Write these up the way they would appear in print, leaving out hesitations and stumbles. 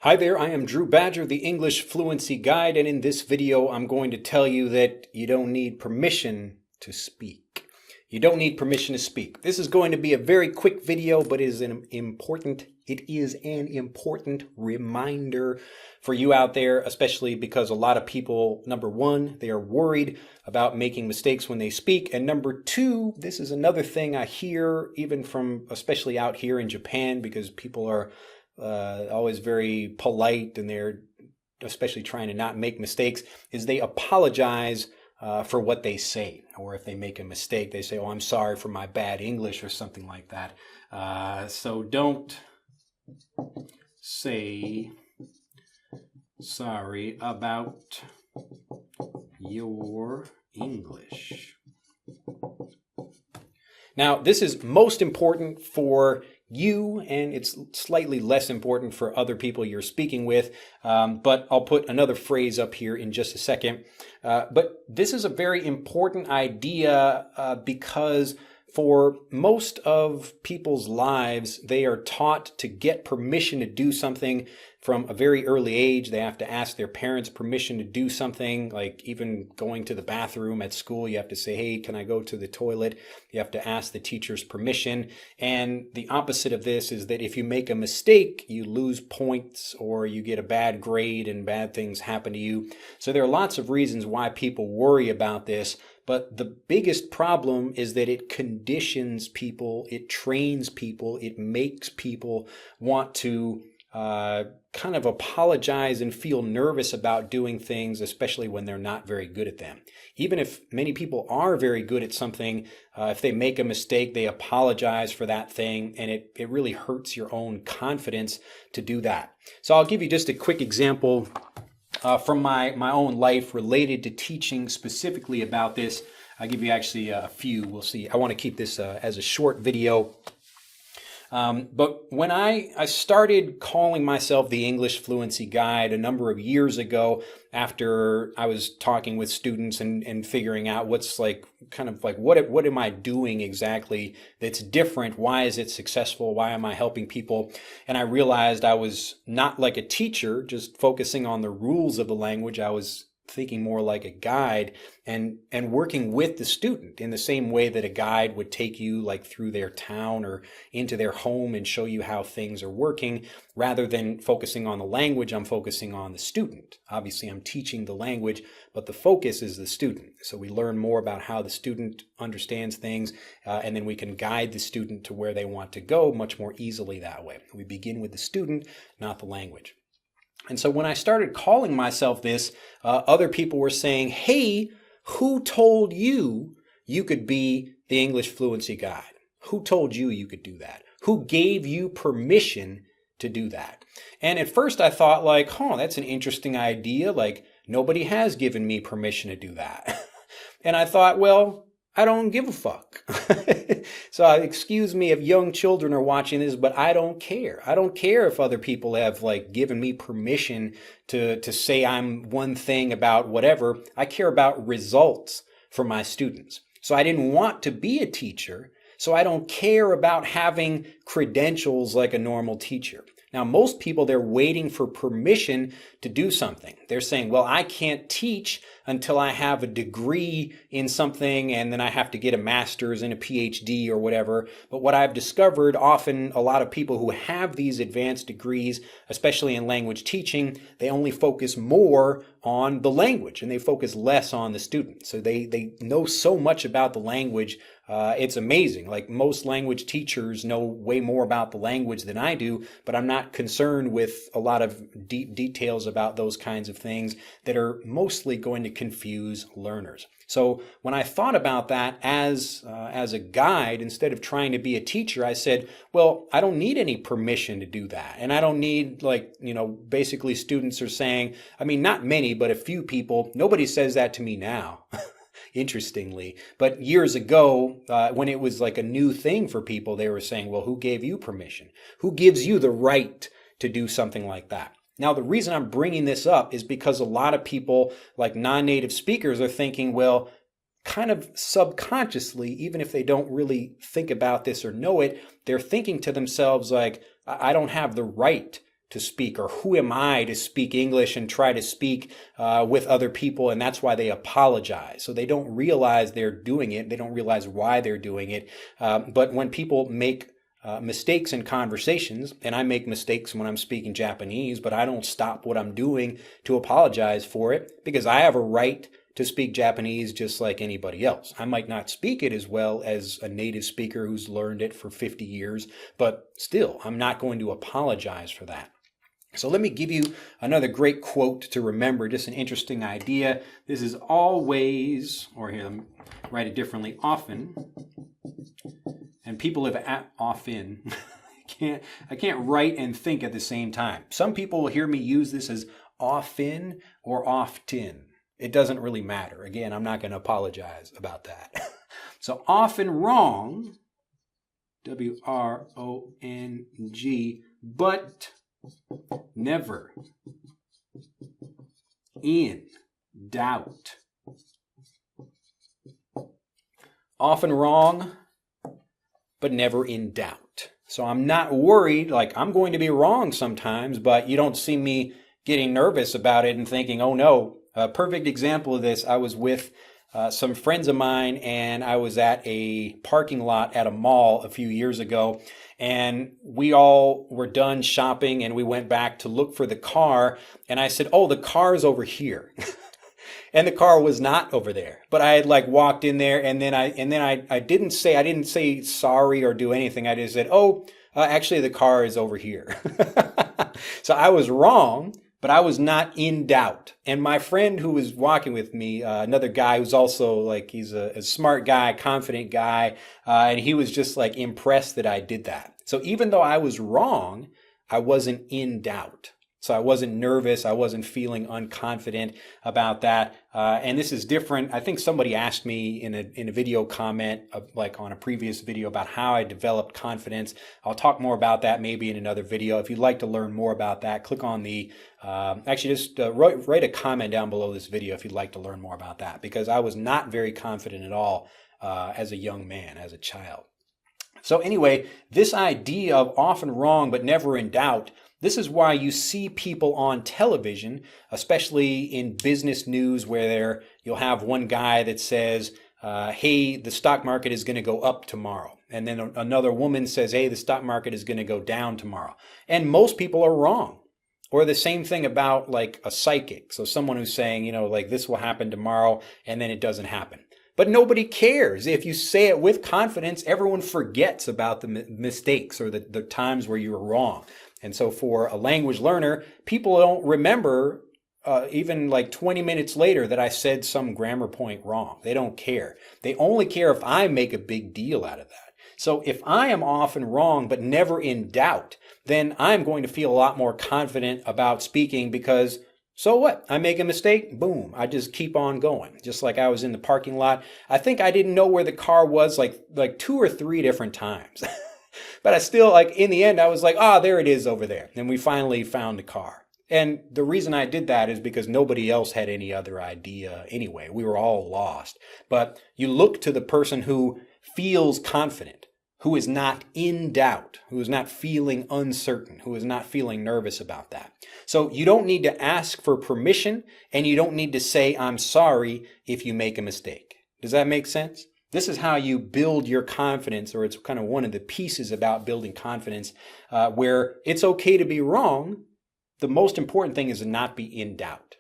Hi there, I am Drew Badger, the English Fluency Guide, and in this video I'm going to tell you that you don't need permission to speak. You don't need permission to speak. This is going to be a very quick video, but it is an important reminder for you out there, especially because a lot of people, number one, they are worried about making mistakes when they speak, and number two, this is another thing I hear even from, especially out here in Japan, because people are always very polite and they're especially trying to not make mistakes, is they apologize for what they say. Or if they make a mistake, they say, oh, I'm sorry for my bad English or something like that. So don't say sorry about your English. Now, this is most important for you, and it's slightly less important for other people you're speaking with, but I'll put another phrase up here in just a second. But this is a very important idea because for most of people's lives, they are taught to get permission to do something from a very early age. They have to ask their parents permission to do something, like even going to the bathroom at school. You have to say, hey, can I go to the toilet? You have to ask the teacher's permission. And the opposite of this is that if you make a mistake, you lose points or you get a bad grade and bad things happen to you. So there are lots of reasons why people worry about this. But the biggest problem is that it conditions people, it trains people, it makes people want to kind of apologize and feel nervous about doing things, especially when they're not very good at them. Even if many people are very good at something, if they make a mistake, they apologize for that thing, and it really hurts your own confidence to do that. So I'll give you just a quick example from my own life related to teaching specifically about this. I'll give you actually a few. We'll see. I want to keep this as a short video. But when I started calling myself the English Fluency Guide a number of years ago, after I was talking with students and figuring out what's like, kind of like, what am I doing exactly that's different? Why is it successful? Why am I helping people? And I realized I was not like a teacher, just focusing on the rules of the language. I was thinking more like a guide and working with the student in the same way that a guide would take you like through their town or into their home and show you how things are working. Rather than focusing on the language, I'm focusing on the student. Obviously, I'm teaching the language, but the focus is the student. So we learn more about how the student understands things, and then we can guide the student to where they want to go much more easily that way. We begin with the student, not the language. And so when I started calling myself this, other people were saying, hey, who told you you could be the English Fluency Guide? Who told you you could do that? Who gave you permission to do that? And at first I thought like, that's an interesting idea. Like nobody has given me permission to do that. And I thought, well, I don't give a fuck. So excuse me if young children are watching this, but I don't care. I don't care if other people have like given me permission to say I'm one thing about whatever. I care about results for my students. So I didn't want to be a teacher, so I don't care about having credentials like a normal teacher. Now, most people, they're waiting for permission to do something. They're saying, well, I can't teach until I have a degree in something, and then I have to get a master's and a PhD or whatever. But what I've discovered, often a lot of people who have these advanced degrees, especially in language teaching, they only focus more on the language and they focus less on the student. So they know so much about the language. It's amazing. Like most language teachers know way more about the language than I do, but I'm not concerned with a lot of deep details about those kinds of things that are mostly going to confuse learners. So when I thought about that as a guide, instead of trying to be a teacher, I said, well, I don't need any permission to do that. And I don't need basically students are saying, I mean, not many, but a few people, nobody says that to me now. Interestingly. But years ago, when it was like a new thing for people, they were saying, well, who gave you permission? Who gives you the right to do something like that? Now, the reason I'm bringing this up is because a lot of people, like non-native speakers, are thinking, well, kind of subconsciously, even if they don't really think about this or know it, they're thinking to themselves like, I don't have the right to speak, or who am I to speak English and try to speak with other people, and that's why they apologize. So they don't realize they're doing it. They don't realize why they're doing it. But when people make mistakes in conversations, and I make mistakes when I'm speaking Japanese, but I don't stop what I'm doing to apologize for it, because I have a right to speak Japanese just like anybody else. I might not speak it as well as a native speaker who's learned it for 50 years, but still, I'm not going to apologize for that. So let me give you another great quote to remember, just an interesting idea. This is always, or here, let me write it differently, often, and people have often, I can't write and think at the same time. Some people will hear me use this as often or often. It doesn't really matter. Again, I'm not going to apologize about that. So often wrong, W-R-O-N-G, but never in doubt. Often wrong, but never in doubt. So I'm not worried, like I'm going to be wrong sometimes, but you don't see me getting nervous about it and thinking, oh no. A perfect example of this, I was with some friends of mine, and I was at a parking lot at a mall a few years ago, and we all were done shopping and we went back to look for the car, and I said, oh, the car is over here. And the car was not over there, but I had like walked in there, and then I didn't say sorry or do anything. I just said, oh, actually the car is over here. So I was wrong, but I was not in doubt. And my friend who was walking with me, another guy who's also like, he's a smart guy, confident guy, and he was just like impressed that I did that. So even though I was wrong, I wasn't in doubt. So I wasn't nervous. I wasn't feeling unconfident about that. And this is different. I think somebody asked me in a video comment, like on a previous video, about how I developed confidence. I'll talk more about that maybe in another video. If you'd like to learn more about that, click on the, actually just write a comment down below this video if you'd like to learn more about that, because I was not very confident at all as a young man, as a child. So anyway, this idea of often wrong but never in doubt, this is why you see people on television, especially in business news, where you'll have one guy that says, hey, the stock market is going to go up tomorrow. And then another woman says, hey, the stock market is going to go down tomorrow. And most people are wrong. Or the same thing about like a psychic. So someone who's saying, you know, like this will happen tomorrow, and then it doesn't happen. But nobody cares. If you say it with confidence, everyone forgets about the mistakes or the times where you were wrong. And so for a language learner, people don't remember even like 20 minutes later that I said some grammar point wrong. They don't care. They only care if I make a big deal out of that. So if I am often wrong but never in doubt, then I'm going to feel a lot more confident about speaking, because so what? I make a mistake, boom, I just keep on going. Just like I was in the parking lot. I think I didn't know where the car was like 2 or 3 different times. But I still, like, in the end, I was like, there it is over there. And we finally found the car. And the reason I did that is because nobody else had any other idea anyway. We were all lost. But you look to the person who feels confident, who is not in doubt, who is not feeling uncertain, who is not feeling nervous about that. So you don't need to ask for permission, and you don't need to say, I'm sorry, if you make a mistake. Does that make sense? This is how you build your confidence, or it's kind of one of the pieces about building confidence, where it's okay to be wrong. The most important thing is to not be in doubt.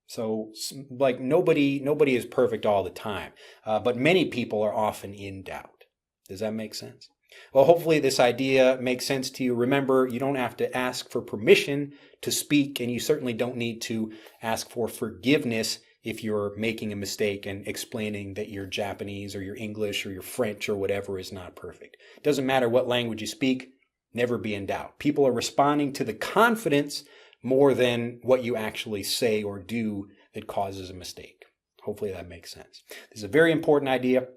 So like nobody is perfect all the time, but many people are often in doubt. Does that make sense? Well, hopefully this idea makes sense to you. Remember, you don't have to ask for permission to speak, and you certainly don't need to ask for forgiveness if you're making a mistake and explaining that your Japanese or your English or your French or whatever is not perfect. It doesn't matter what language you speak, never be in doubt. People are responding to the confidence more than what you actually say or do that causes a mistake. Hopefully that makes sense. This is a very important idea.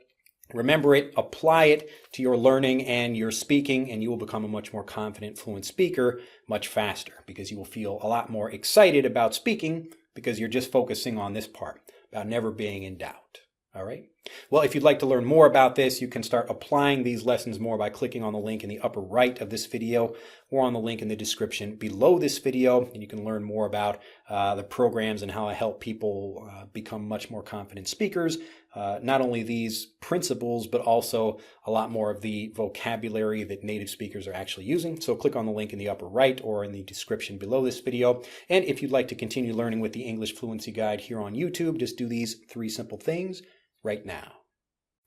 Remember it, apply it to your learning and your speaking, and you will become a much more confident, fluent speaker much faster, because you will feel a lot more excited about speaking because you're just focusing on this part, about never being in doubt. All right? Well, if you'd like to learn more about this, you can start applying these lessons more by clicking on the link in the upper right of this video or on the link in the description below this video, and you can learn more about the programs and how I help people become much more confident speakers. Not only these principles, but also a lot more of the vocabulary that native speakers are actually using. So click on the link in the upper right or in the description below this video. And if you'd like to continue learning with the English Fluency Guide here on YouTube, just do these 3 simple things right now.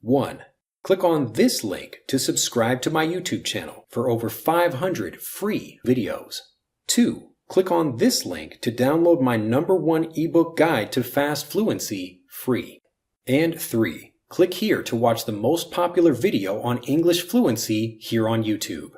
1. Click on this link to subscribe to my YouTube channel for over 500 free videos. 2. Click on this link to download my #1 ebook guide to fast fluency free. And 3. Click here to watch the most popular video on English fluency here on YouTube.